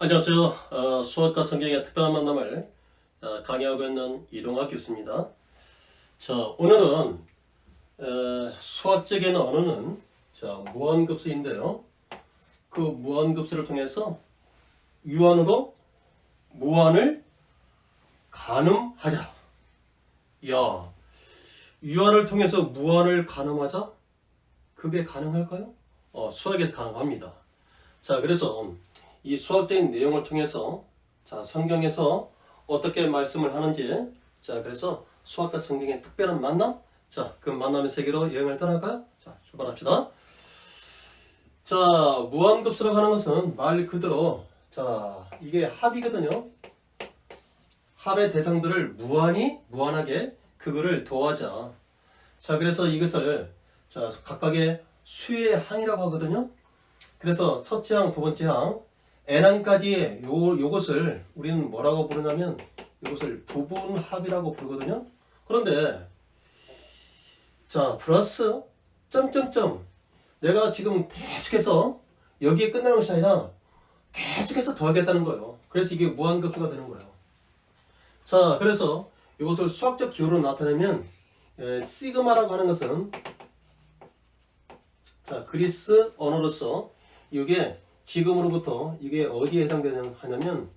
안녕하세요. 수학과 성경의 특별한 만남을 강의하고 있는 이동학 교수입니다. 자, 오늘은 수학적인 언어는 무한급수인데요. 그 무한급수를 통해서 유한으로 무한을 가늠하자. 야, 유한을 통해서 무한을 가늠하자? 그게 가능할까요? 수학에서 가능합니다. 자, 그래서 이 수학적인 내용을 통해서 성경에서 어떻게 말씀을 하는지, 그래서 수학과 성경의 특별한 만남, 그 만남의 세계로 여행을 떠날까요? 출발합시다. 무한급수라고 하는 것은 말 그대로 이게 합이거든요. 합의 대상들을 무한하게 그거를 더하자. 그래서 이것을 각각의 수의 항이라고 하거든요. 그래서 첫째 항, 두 번째 항 n항까지의 요것을 우리는 뭐라고 부르냐면 이것을 부분합이라고 부르거든요. 그런데 플러스 점점점 내가 지금 계속해서 여기에 끝나는 것이 아니라 계속해서 더하겠다는 거예요. 그래서 이게 무한급수가 되는 거예요. 그래서 이것을 수학적 기호로 나타내면 시그마라고 하는 것은 그리스 언어로서 이게 지금으로부터 이게 어디에 해당되냐면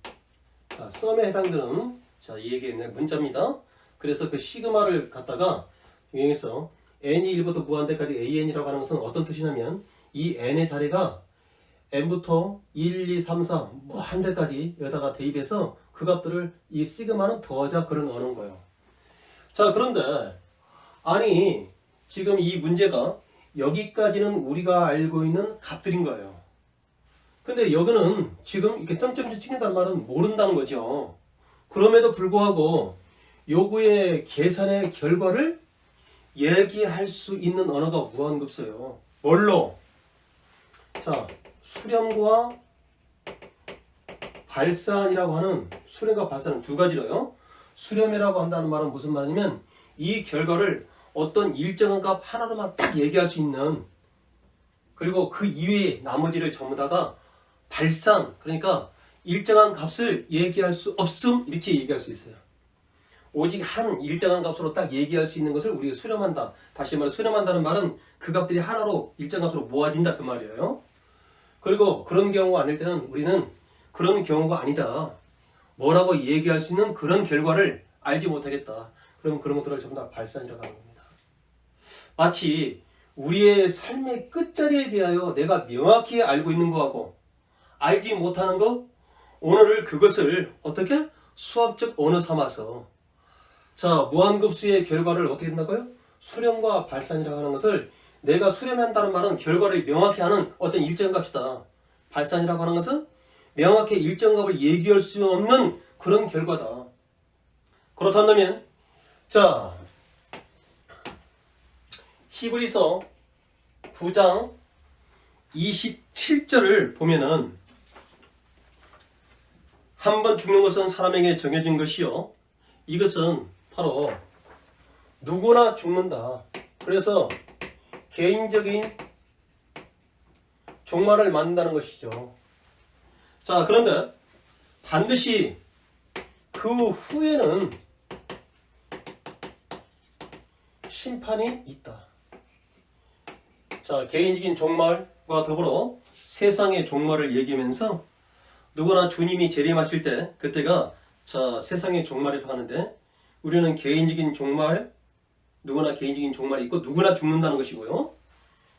썸에 해당되는 이게 문자입니다. 그래서 그 시그마를 갖다가 여기서 n이 1부터 무한대까지 an이라고 하는 것은 어떤 뜻이냐면 이 n의 자리가 n부터 1, 2, 3, 4 무한대까지 여기다가 대입해서 그 값들을 이 시그마는 더하자 그런 언어인 거예요. 그런데 아니 지금 이 문제가 여기까지는 우리가 알고 있는 값들인 거예요. 근데 여기는 지금 이렇게 점점점 찍는다는 말은 모른다는 거죠. 그럼에도 불구하고 요구의 계산의 결과를 얘기할 수 있는 언어가 무한급수예요. 뭘로? 수렴과 발산이라고 하는 수렴과 발산은 두 가지로요. 수렴이라고 한다는 말은 무슨 말이냐면 이 결과를 어떤 일정한 값 하나로만 딱 얘기할 수 있는, 그리고 그 이외의 나머지를 전부 다가 발산, 그러니까 일정한 값을 얘기할 수 없음 이렇게 얘기할 수 있어요. 오직 한 일정한 값으로 딱 얘기할 수 있는 것을 우리가 수렴한다. 다시 말해 수렴한다는 말은 그 값들이 하나로 일정 값으로 모아진다 그 말이에요. 그리고 그런 경우가 아닐 때는 우리는 그런 경우가 아니다. 뭐라고 얘기할 수 있는 그런 결과를 알지 못하겠다. 그럼 그런 것들을 전부 다 발산이라고 하는 겁니다. 마치 우리의 삶의 끝자리에 대하여 내가 명확히 알고 있는 거하고 알지 못하는 거, 오늘을 그것을 어떻게? 수학적 언어 삼아서 무한급수의 결과를 어떻게 된다고요? 수렴과 발산이라고 하는 것을 내가 수렴한다는 말은 결과를 명확히 하는 어떤 일정 값이다. 발산이라고 하는 것은 명확히 일정 값을 얘기할 수 없는 그런 결과다. 그렇다면 히브리서 9장 27절을 보면은 한 번 죽는 것은 사람에게 정해진 것이요 이것은 바로 누구나 죽는다. 그래서 개인적인 종말을 만든다는 것이죠. 그런데 반드시 그 후에는 심판이 있다. 개인적인 종말과 더불어 세상의 종말을 얘기하면서 누구나 주님이 재림하실 때 그때가 세상의 종말이라고 하는데 우리는 개인적인 종말, 누구나 개인적인 종말이 있고 누구나 죽는다는 것이고요.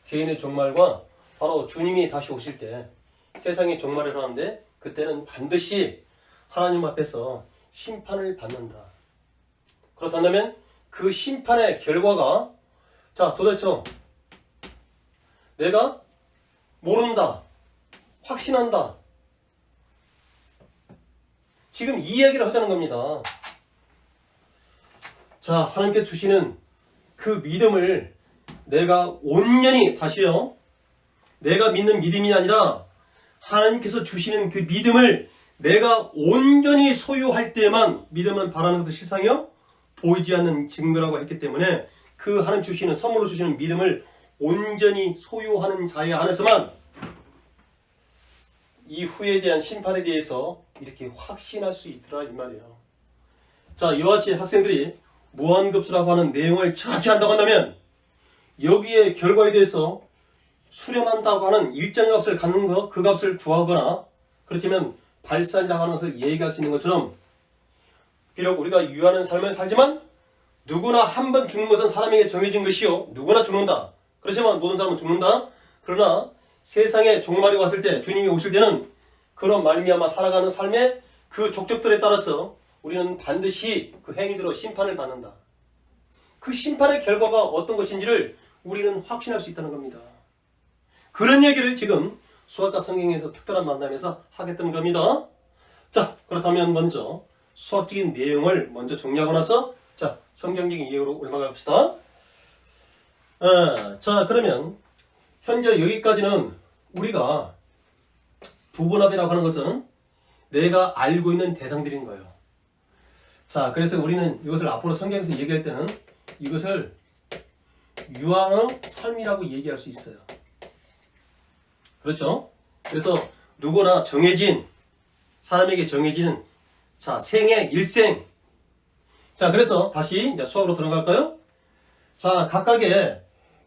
개인의 종말과 바로 주님이 다시 오실 때 세상의 종말이라고 하는데 그때는 반드시 하나님 앞에서 심판을 받는다. 그렇다면 그 심판의 결과가 도대체 내가 모른다, 확신한다, 지금 이 이야기를 하자는 겁니다. 하나님께 주시는 그 믿음을 내가 온전히, 다시요, 내가 믿는 믿음이 아니라 하나님께서 주시는 그 믿음을 내가 온전히 소유할 때만 믿음은 바라는 것도 실상이요 보이지 않는 증거라고 했기 때문에 그 하나님 주시는 선물로 주시는 믿음을 온전히 소유하는 자에 한해서만 이후에 대한 심판에 대해서 이렇게 확신할 수 있더라 이 말이에요. 자, 이와 같이 학생들이 무한급수라고 하는 내용을 정확히 한다고 한다면 여기에 결과에 대해서 수렴한다고 하는 일정 값을 갖는 것, 그 값을 구하거나 그렇지만 발산이라고 하는 것을 얘기할 수 있는 것처럼 비록 우리가 유하는 삶을 살지만 누구나 한 번 죽는 것은 사람에게 정해진 것이요. 누구나 죽는다. 그렇지만 모든 사람은 죽는다. 그러나 세상에 종말이 왔을 때 주님이 오실 때는 그런 말미암아 살아가는 삶의 그 족적들에 따라서 우리는 반드시 그 행위대로 심판을 받는다. 그 심판의 결과가 어떤 것인지를 우리는 확신할 수 있다는 겁니다. 그런 얘기를 지금 수학과 성경에서 특별한 만남에서 하겠다는 겁니다. 자, 그렇다면 먼저 수학적인 내용을 먼저 정리하고 나서 자, 성경적인 이해로 올라가 봅시다. 자, 그러면 현재 여기까지는 우리가 부분합이라고 하는 것은 내가 알고 있는 대상들인 거예요. 자, 그래서 우리는 이것을 앞으로 성경에서 얘기할 때는 이것을 유한의 삶이라고 얘기할 수 있어요. 그렇죠? 그래서 누구나 정해진 사람에게 정해진 자, 생애 일생. 자, 그래서 다시 이제 수학으로 들어갈까요? 자, 각각의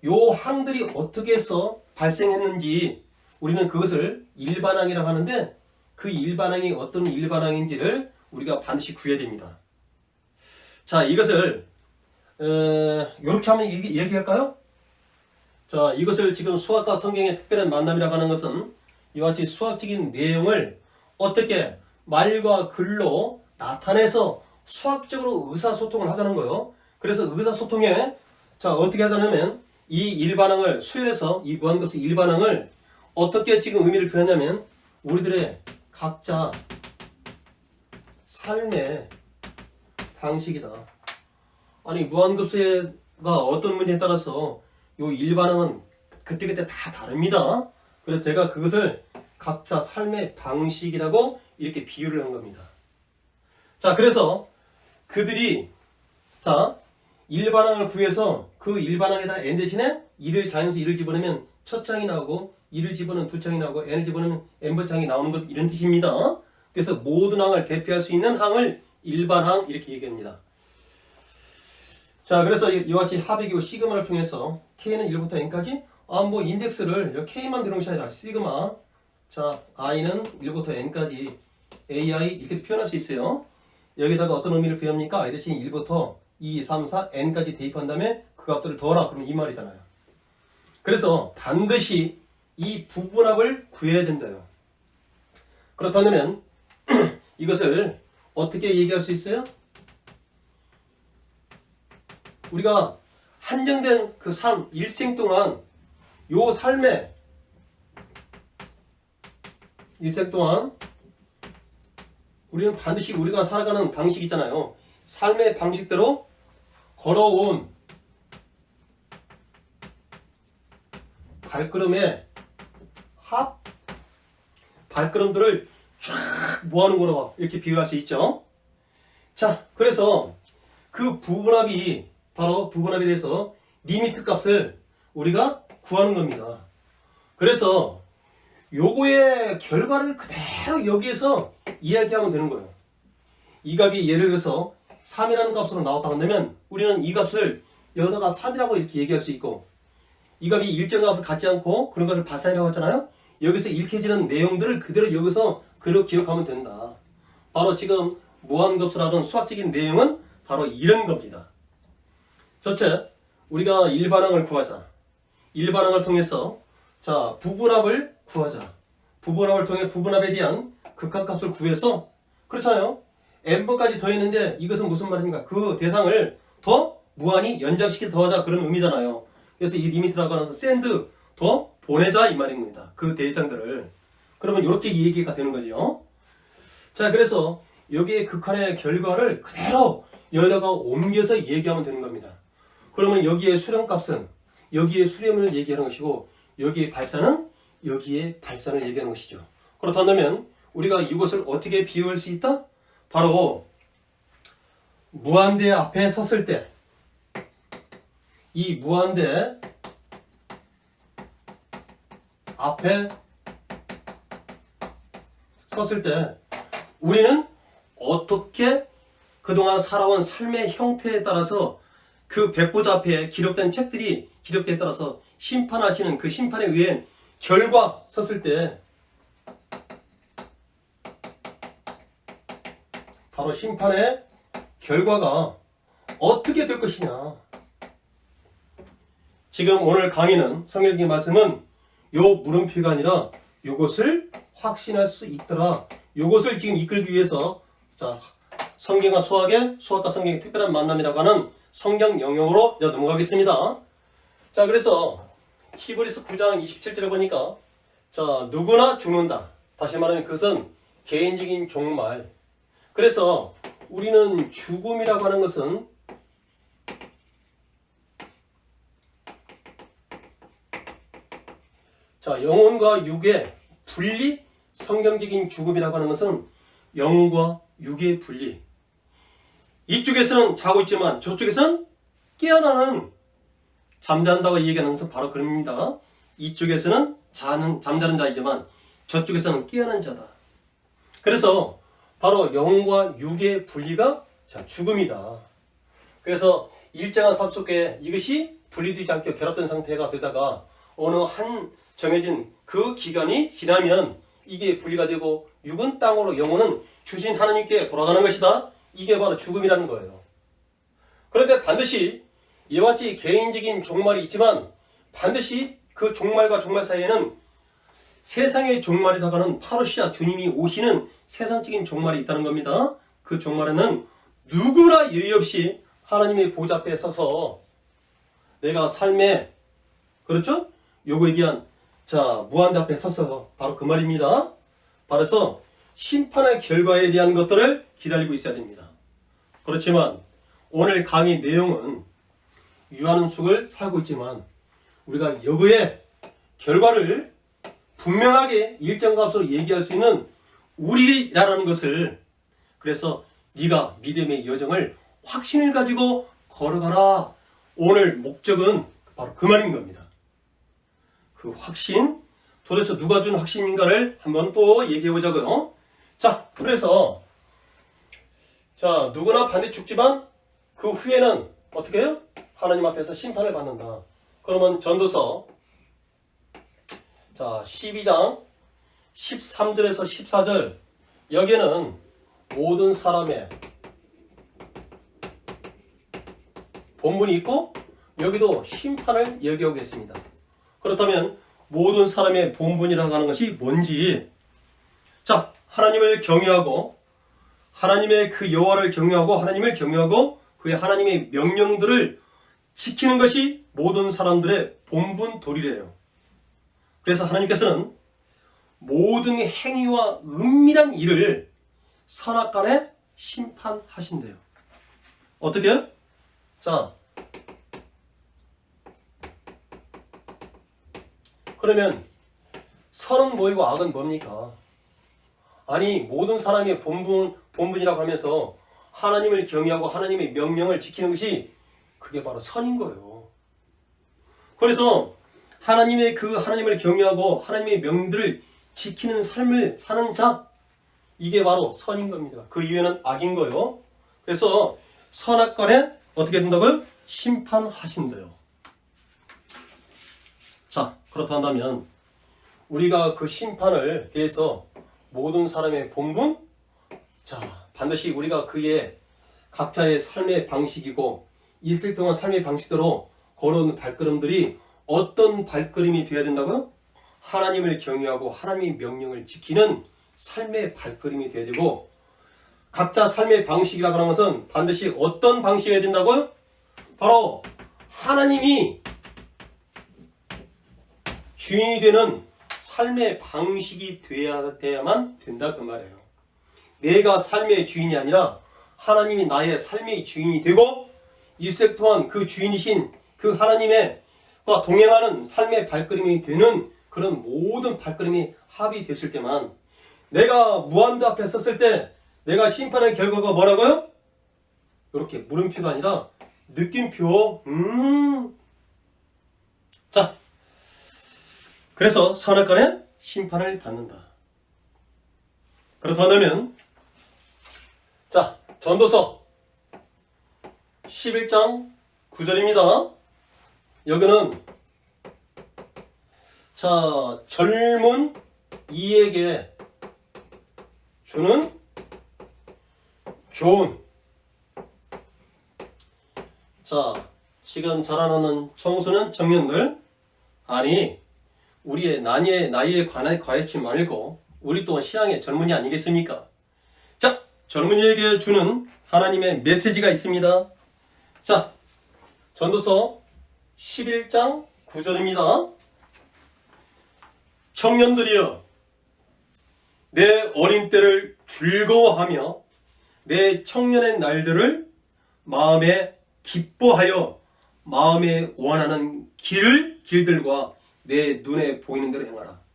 요 항들이 어떻게 해서 발생했는지 우리는 그것을 일반항이라고 하는데 그 일반항이 어떤 일반항인지를 우리가 반드시 구해야 됩니다. 자, 이것을 이렇게 한번 얘기할까요? 자, 이것을 지금 수학과 성경의 특별한 만남이라고 하는 것은 이와 같이 수학적인 내용을 어떻게 말과 글로 나타내서 수학적으로 의사소통을 하자는 거예요. 그래서 의사소통에 자, 어떻게 하자냐면 이 일반항을 수열해서 이 무한급수 일반항을 어떻게 지금 의미를 표현하냐면 우리들의 각자 삶의 방식이다. 아니 무한급수가 어떤 문제에 따라서 요 일반항은 그때그때 다 다릅니다. 그래서 제가 그것을 각자 삶의 방식이라고 이렇게 비유를 한 겁니다. 자, 그래서 그들이 자 일반항을 구해서 그 일반항에다 n 대신에 1을 자연수 1을 집어넣으면 첫 장이 나오고 1을 집어넣으면 두 장이 나오고 n을 집어넣으면 n번 장이 나오는 것 이런 뜻입니다. 그래서 모든 항을 대표할 수 있는 항을 일반항 이렇게 얘기합니다. 자, 그래서 이와 같이 합의기호 시그마를 통해서 k는 1부터 n까지 뭐 인덱스를 k만 들어온 것이 아니라 시그마 자 i는 1부터 n까지 ai 이렇게 표현할 수 있어요. 여기다가 어떤 의미를 부여합니까? i 대신 1부터 2, 3, 4, n까지 대입한 다음에 그 값들을 더하라 그러면 이 말이잖아요. 그래서 반드시 이 부분합을 구해야 된다요. 그렇다면 이것을 어떻게 얘기할 수 있어요? 우리가 한정된 그 삶, 일생 동안 요 삶에 일생 동안 우리는 반드시 우리가 살아가는 방식이 있잖아요. 삶의 방식대로 걸어온 발걸음의 합 발걸음들을 쫙 모아놓은 거라고 이렇게 비유할 수 있죠. 자, 그래서 그 부분합이 바로 부분합에 대해서 리미트 값을 우리가 구하는 겁니다. 그래서 요거의 결과를 그대로 여기에서 이야기하면 되는 거예요. 이 값이 예를 들어서 3이라는 값으로 나왔다 한다면 우리는 이 값을 여기다가 3이라고 이렇게 얘기할 수 있고 이 값이 일정 값을 갖지 않고 그런 것을 발산이라고 했잖아요. 여기서 읽혀지는 내용들을 그대로 여기서 그대로 기억하면 된다. 바로 지금 무한급수라는 수학적인 내용은 바로 이런 겁니다. 첫째, 우리가 일반항을 구하자. 일반항을 통해서 자 부분합을 구하자. 부분합을 통해 부분합에 대한 극한값을 구해서 그렇잖아요. n번까지 더했는데 이것은 무슨 말입니까? 그 대상을 더 무한히 연장시켜 더하자 그런 의미잖아요. 그래서 이 리미트라고 하면서 샌드 더 보내자 이 말인 겁니다. 그 대상들을. 그러면 이렇게 얘기가 되는 거죠. 자, 그래서 여기에 극한의 결과를 그대로 여기다가 옮겨서 얘기하면 되는 겁니다. 그러면 여기에 수렴값은 여기에 수렴을 얘기하는 것이고 여기에 발산은 여기에 발산을 얘기하는 것이죠. 그렇다면 우리가 이것을 어떻게 비유할 수 있다? 바로 무한대 앞에 섰을 때 이 무한대 앞에 섰을 때 우리는 어떻게 그동안 살아온 삶의 형태에 따라서 그 백보자 앞에 기록된 책들이 기록되에 따라서 심판하시는 그 심판에 의한 결과 섰을 때 바로 심판의 결과가 어떻게 될 것이냐. 지금 오늘 강의는 성경의 말씀은 요 물음표가 아니라 요것을 확신할 수 있더라. 요것을 지금 이끌기 위해서 자 성경과 수학의 수학과 성경의 특별한 만남이라고 하는 성경 영역으로 넘어가겠습니다. 자 그래서 히브리서 9장 27절에 보니까 자 누구나 죽는다. 다시 말하면 그것은 개인적인 종말. 그래서 우리는 죽음이라고 하는 것은 자 영혼과 육의 분리, 성경적인 죽음이라고 하는 것은 영과 육의 분리. 이쪽에서는 자고 있지만 저쪽에서는 깨어나는, 잠잔다고 얘기하는 것은 바로 그럽니다. 이쪽에서는 잠자는 자이지만 저쪽에서는 깨어난 자다. 그래서 바로 영과 육의 분리가 죽음이다. 그래서 일정한 삶 속에 이것이 분리되지 않게 결합된 상태가 되다가 어느 한 정해진 그 기간이 지나면 이게 분리가 되고 육은 땅으로 영혼은 주신 하나님께 돌아가는 것이다. 이게 바로 죽음이라는 거예요. 그런데 반드시 이와 같이 개인적인 종말이 있지만 반드시 그 종말과 종말 사이에는 세상의 종말이라고 하는 파루시아 주님이 오시는 세상적인 종말이 있다는 겁니다. 그 종말에는 누구나 예의 없이 하나님의 보좌 앞에 서서 내가 삶의 그렇죠? 요거에 대한 무한대 앞에 서서 바로 그 말입니다. 바로서 심판의 결과에 대한 것들을 기다리고 있어야 됩니다. 그렇지만 오늘 강의 내용은 유하는 속을 살고 있지만 우리가 여기에 결과를 분명하게 일정 값으로 얘기할 수 있는 우리라는 것을, 그래서 네가 믿음의 여정을 확신을 가지고 걸어가라. 오늘 목적은 바로 그 말인 겁니다. 그 확신, 도대체 누가 준 확신인가를 한번 또 얘기해 보자고요. 자, 그래서 누구나 반드시 죽지만 그 후에는 어떻게 해요? 하나님 앞에서 심판을 받는다. 그러면 전도서 12장 13절에서 14절 여기에는 모든 사람의 본문이 있고 여기도 심판을 얘기하고 있습니다. 그렇다면 모든 사람의 본분이라고 하는 것이 뭔지, 하나님을 경외하고 하나님의 그 여호와를 경외하고 하나님을 경외하고 그의 하나님의 명령들을 지키는 것이 모든 사람들의 본분 도리래요. 그래서 하나님께서는 모든 행위와 은밀한 일을 선악간에 심판하신대요. 어떻게? 그러면 선은 뭐이고 악은 뭡니까? 아니 모든 사람의 본분이라고 하면서 하나님을 경외하고 하나님의 명령을 지키는 것이 그게 바로 선인 거예요. 그래서 하나님을 경외하고 하나님의 명령들을 지키는 삶을 사는 자, 이게 바로 선인 겁니다. 그 이외에는 악인 거예요. 그래서 선악간에 어떻게 된다고요? 심판하신대요. 그렇다 한다면 우리가 그 심판을 대해서 모든 사람의 본분, 반드시 우리가 그의 각자의 삶의 방식이고 있을 동안 삶의 방식대로 걸어온 발걸음들이 어떤 발걸음이 되어야 된다고요? 하나님을 경외하고 하나님의 명령을 지키는 삶의 발걸음이 되어야 되고, 각자 삶의 방식이라고 하는 것은 반드시 어떤 방식이어야 된다고요? 바로 하나님이 주인이 되는 삶의 방식이 돼야만 된다 그 말이에요. 내가 삶의 주인이 아니라 하나님이 나의 삶의 주인이 되고 일생 동안 그 주인이신 그 하나님과 동행하는 삶의 발걸음이 되는 그런 모든 발걸음이 합의됐을 때만, 내가 무한대 앞에 섰을 때 내가 심판의 결과가 뭐라고요? 이렇게 물음표가 아니라 느낌표. 그래서 선악간에 심판을 받는다. 그렇다면 자, 전도서 11장 9절입니다. 여기는 자, 젊은 이에게 주는 교훈. 자, 지금 자라나는 청소년 청년들, 아니 우리의 나이에 과하지 말고 우리 또한 신앙의 젊은이 아니겠습니까? 자, 젊은이에게 주는 하나님의 메시지가 있습니다. 자, 전도서 11장 9절입니다. 청년들이여, 내 어린 때를 즐거워하며 내 청년의 날들을 마음에 기뻐하여 마음에 원하는 길들과 내 눈에 보이는 대로 행하라.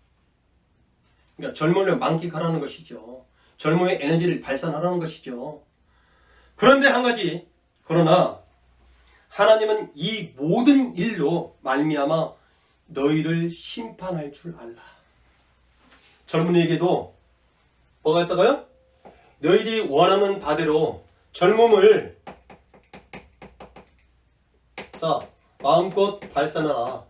그러니까 젊음을 만끽하라는 것이죠. 젊음의 에너지를 발산하라는 것이죠. 그런데 한 가지, 그러나 하나님은 이 모든 일로 말미암아 너희를 심판할 줄 알라. 젊은이에게도 뭐가 있다고요? 너희들이 원하는 바대로 젊음을 자, 마음껏 발산하라.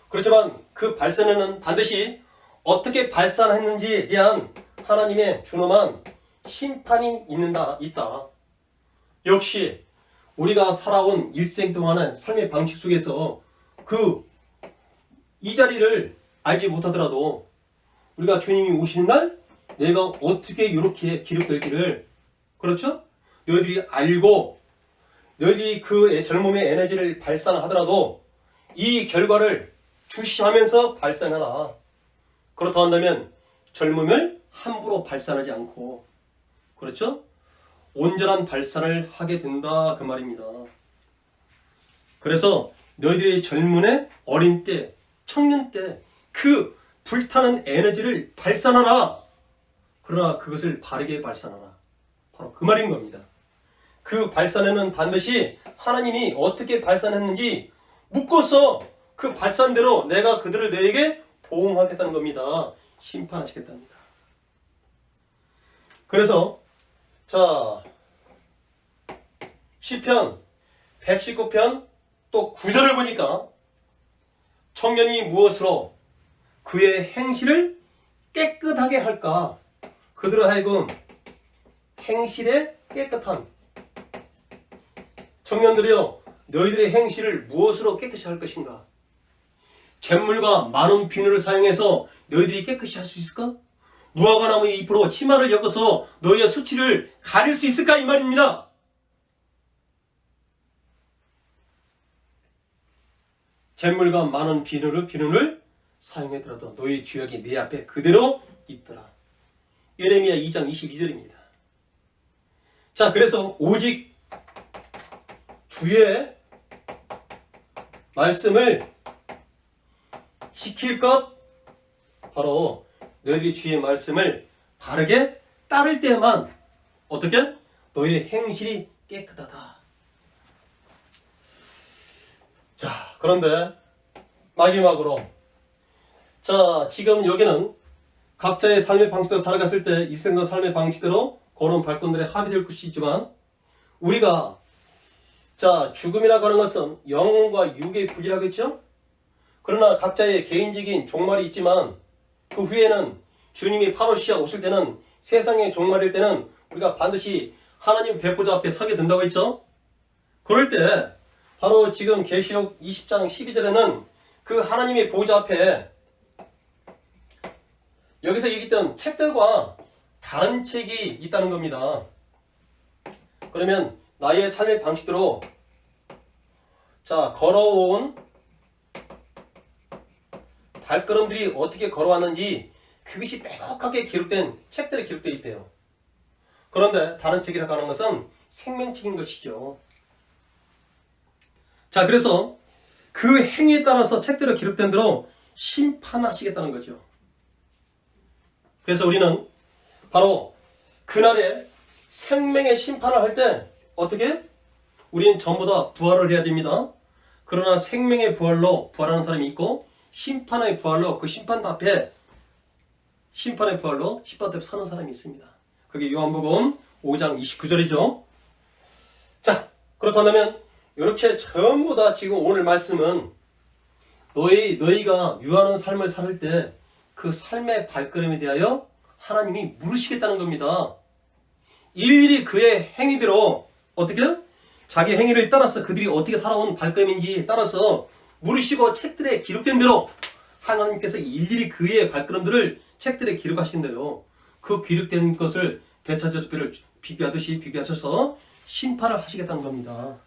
그렇지만 그 발산에는 반드시 어떻게 발산했는지에 대한 하나님의 준엄한 심판이 있다. 역시 우리가 살아온 일생 동안의 삶의 방식 속에서 이 자리를 알지 못하더라도 우리가 주님이 오시는 날 내가 어떻게 이렇게 기록될지를, 그렇죠? 너희들이 알고 너희들이 그 젊음의 에너지를 발산하더라도 이 결과를 주시하면서 발산하라. 그렇다 한다면 젊음을 함부로 발산하지 않고, 그렇죠? 온전한 발산을 하게 된다, 그 말입니다. 그래서 너희들의 젊은의 어린 때, 청년 때 그 불타는 에너지를 발산하라. 그러나 그것을 바르게 발산하라. 바로 그 말인 겁니다. 그 발산에는 반드시 하나님이 어떻게 발산했는지 묶어서 그 발산대로 내가 그들을 너에게 보응하겠다는 겁니다. 심판하시겠답니다. 그래서 자, 시편 119편 또 9절을 보니까 청년이 무엇으로 그의 행실을 깨끗하게 할까? 그들을 하여금 행실의 깨끗함. 청년들이여, 너희들의 행실을 무엇으로 깨끗이 할 것인가? 잿물과 많은 비누를 사용해서 너희들이 깨끗이 할 수 있을까? 무화과나무 잎으로 치마를 엮어서 너희의 수치를 가릴 수 있을까? 이 말입니다. 잿물과 많은 비누를 사용하더라도 너희 죄악이 내 앞에 그대로 있더라. 예레미야 2장 22절입니다. 자, 그래서 오직 주의 말씀을 지킬 것, 바로 너희들이 주의 말씀을 바르게 따를 때만 어떻게? 너의 행실이 깨끗하다. 자, 그런데 마지막으로, 자, 지금 여기는 각자의 삶의 방식대로 살아갔을 때 이 생각 삶의 방식대로 걸어온 발걸음들의 합의될 것이 있지만, 우리가 자, 죽음이라고 하는 것은 영혼과 육의 분리라겠죠? 그러나 각자의 개인적인 종말이 있지만 그 후에는 주님이 파로시아 오실 때는, 세상의 종말일 때는 우리가 반드시 하나님 배보자 앞에 서게 된다고 했죠? 그럴 때 바로 지금 계시록 20장 12절에는 그 하나님의 보좌 앞에 여기서 얘기했던 책들과 다른 책이 있다는 겁니다. 그러면 나의 삶의 방식대로 자, 걸어온 발걸음들이 어떻게 걸어왔는지 그것이 빼곡하게 기록된 책들에 기록되어 있대요. 그런데 다른 책이라고 하는 것은 생명책인 것이죠. 자, 그래서 그 행위에 따라서 책들에 기록된 대로 심판하시겠다는 거죠. 그래서 우리는 바로 그날에 생명의 심판을 할 때 어떻게? 우리는 전부 다 부활을 해야 됩니다. 그러나 생명의 부활로 부활하는 사람이 있고, 심판의 부활로 그 심판대 앞에 사는 사람이 있습니다. 그게 요한복음 5장 29절이죠. 자, 그렇다면 이렇게 전부 다 지금 오늘 말씀은 너희가 유하는 삶을 살 때 그 삶의 발걸음에 대하여 하나님이 물으시겠다는 겁니다. 일일이 그의 행위대로 어떻게? 자기 행위를 따라서 그들이 어떻게 살아온 발걸음인지 따라서 물으시고 책들에 기록된 대로 하나님께서 일일이 그의 발걸음들을 책들에 기록하신대요. 그 기록된 것을 대차저차비를 비교하셔서 심판을 하시겠다는 겁니다.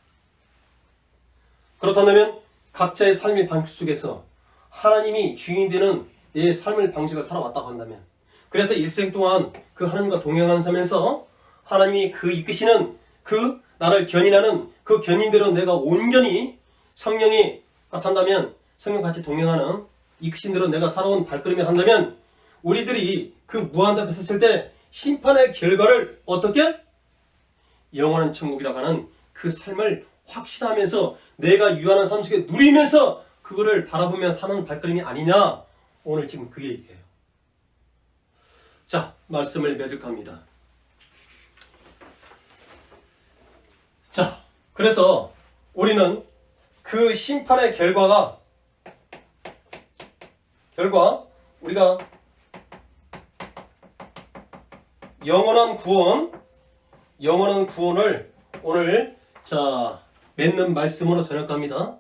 그렇다면 각자의 삶의 방식 속에서 하나님이 주인 되는 내 삶의 방식을 살아왔다고 한다면, 그래서 일생 동안 그 하나님과 동행하는 삶에서 하나님이 그 이끄시는 그 나를 견인하는 그 견인대로 내가 온전히 성령이 산다면, 성령같이 동행하는 이끄신 대로 내가 살아온 발걸음이 한다면, 우리들이 그 무한대 앞에 섰을 때 심판의 결과를 어떻게? 영원한 천국이라고 하는 그 삶을 확신하면서 내가 유한한 삶 속에 누리면서 그거를 바라보며 사는 발걸음이 아니냐? 오늘 지금 그 얘기예요. 자, 말씀을 매듭합니다. 자, 그래서 우리는 그 심판의 결과 우리가 영원한 구원을 오늘 맺는 말씀으로 전역합니다.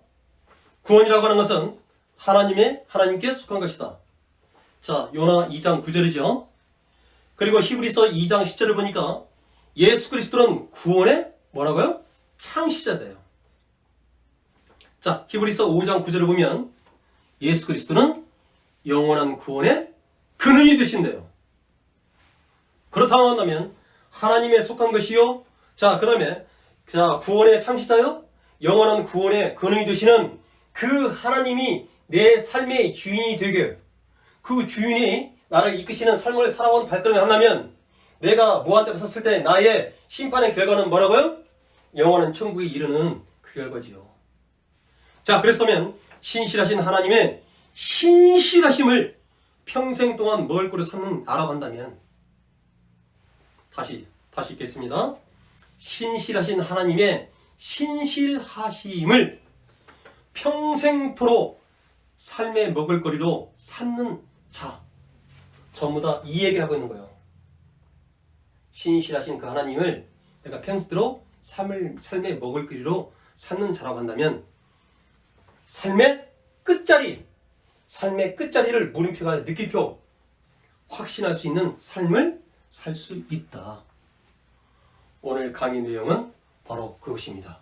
구원이라고 하는 것은 하나님께 속한 것이다. 자, 요나 2장 9절이죠. 그리고 히브리서 2장 10절을 보니까 예수 그리스도는 구원의 뭐라고요? 창시자돼요. 자, 히브리서 5장 9절을 보면 예수 그리스도는 영원한 구원의 근원이 되신대요. 그렇다고 한다면 하나님에 속한 것이요. 자, 그 다음에 구원의 창시자요. 영원한 구원의 근원이 되시는 그 하나님이 내 삶의 주인이 되게, 그 주인이 나를 이끄시는 삶을 살아온 발걸음을 한다면 내가 무한대 앞에 섰을 때 나의 심판의 결과는 뭐라고요? 영원한 천국에 이르는 그 결과지요. 자, 그랬으면 신실하신 하나님의 신실하심을 평생 동안 먹을 거로 삼는 나라고 한다면, 다시 읽겠습니다. 신실하신 하나님의 신실하심을 평생토록 삶의 먹을거리로 삼는 자, 전부 다 이 얘기를 하고 있는 거예요. 신실하신 그 하나님을 내가 평생토록 삶의 먹을거리로 삼는 자라고 한다면 삶의 끝자리를 물음표가 느낌표 확신할 수 있는 삶을 살 수 있다. 오늘 강의 내용은 바로 그것입니다.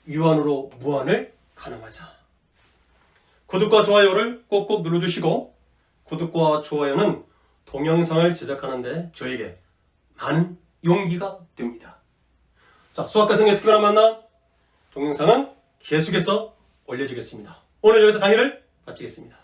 유한으로 무한을 가늠하자. 구독과 좋아요를 꼭꼭 눌러주시고, 구독과 좋아요는 동영상을 제작하는데 저에게 많은 용기가 됩니다. 자, 수학과 성경 특별한 만남 동영상은 계속해서 올려지겠습니다. 오늘 여기서 강의를 마치겠습니다.